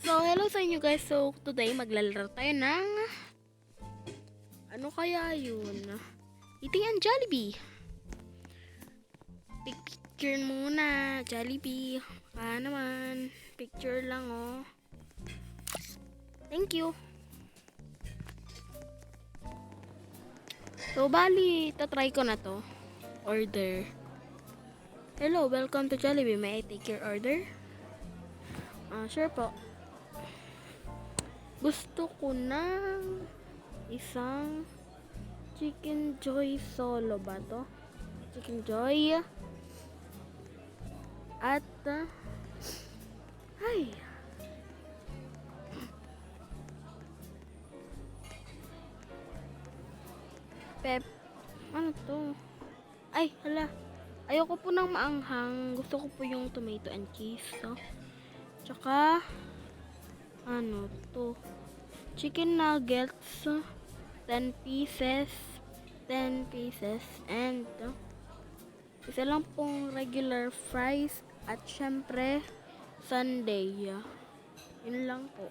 So, hello sa inyo guys. So, today maglalaro tayo ng ano kaya yun? Eating and Jollibee. Picture muna, Jollibee. Baka naman. Picture lang, oh. Thank you. So, bali, tatry ko na to. Order. Hello, welcome to Jollibee. May I take your order? Sure po. Gusto ko ng isang Chicken Joy solo ba to? Chicken Joy. At ay. Ano to? Ay, hala. Ayoko po ng maanghang. Gusto ko po yung tomato and cheese. So. Tsaka ano to? Chicken nuggets. 10 pieces. 10 pieces. And isa lang pong regular fries. At syempre, sundae. Yun lang po.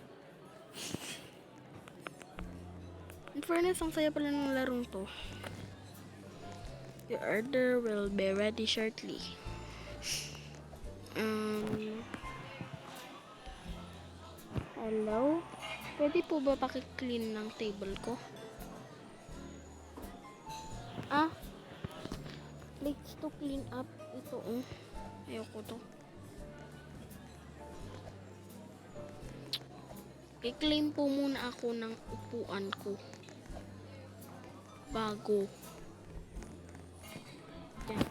In fairness, ang saya pala ng larong to. Your order will be ready shortly. Hello? Pwede po ba paki-clean ng table ko? Plates to clean up. Ito, ayoko to. I-claim po muna ako ng upuan ko. Bago. Yan.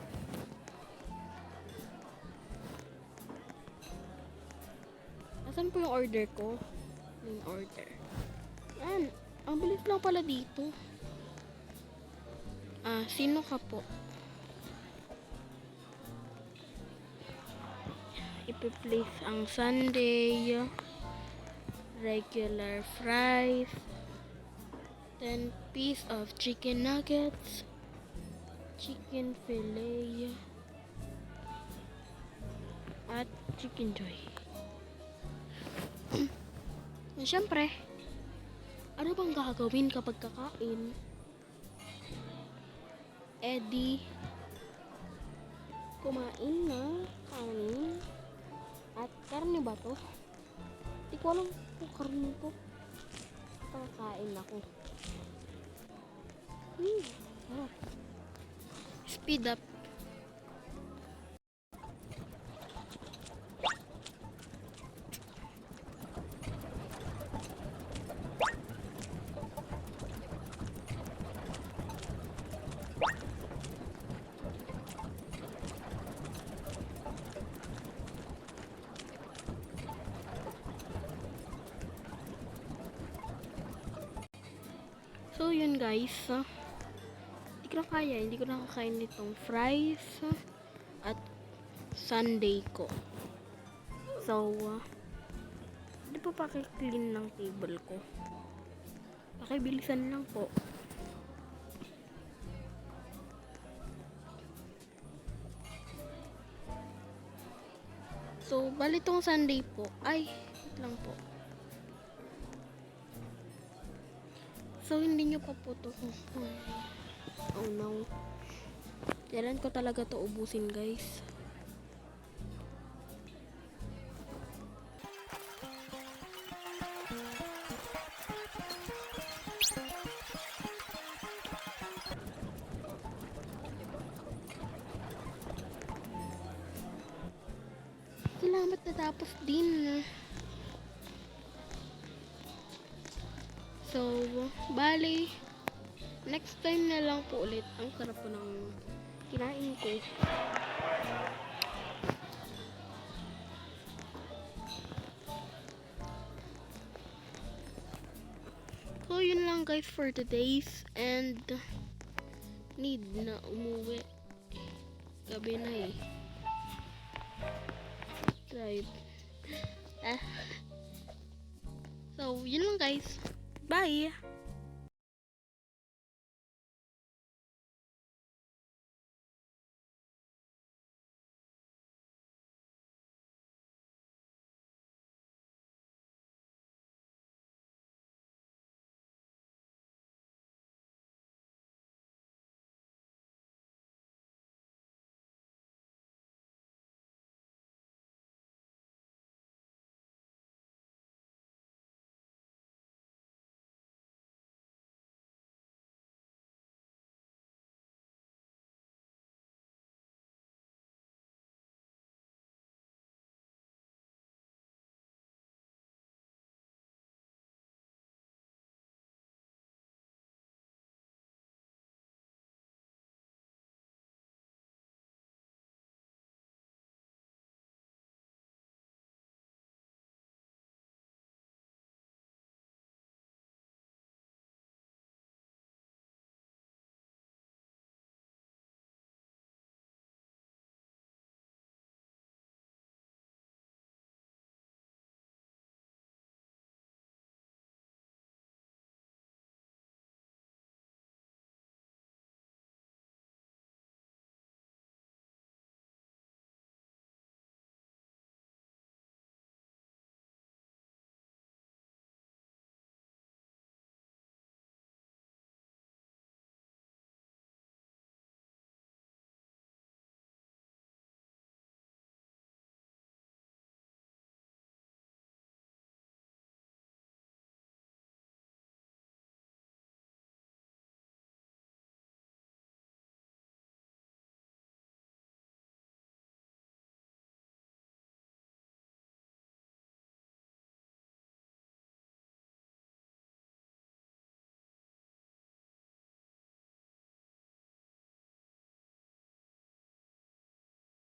Asan po yung order ko? Yung order. Yan. Ang bilis lang pala dito. Sino ka po? Ipi-place ang sundae, regular fries, 10 piece of chicken nuggets, chicken fillet, at chicken joy. Siyempre, ano bang gagawin kapag kakain? Eddie, kumain na kanin. At karne ba to? Di ko alam kung karne to. Kakain ako. Speed up. So yun guys, hindi ko na kakain nitong fries at sundae ko. So hindi po paki-clean ng table ko. Pakibilisan lang po. So bali tong sundae po, ay wait lang po. So, hindi nyo pa po to. Oh no. Kailan ko talaga to ubusin, guys. Salamat natapos din. So, bali, next time na lang po ulit. Ang sarap po ng kinain ko. So, yun lang guys for today's and need na umuwi. Gabi na eh. Drive. So, yun lang guys. Bye!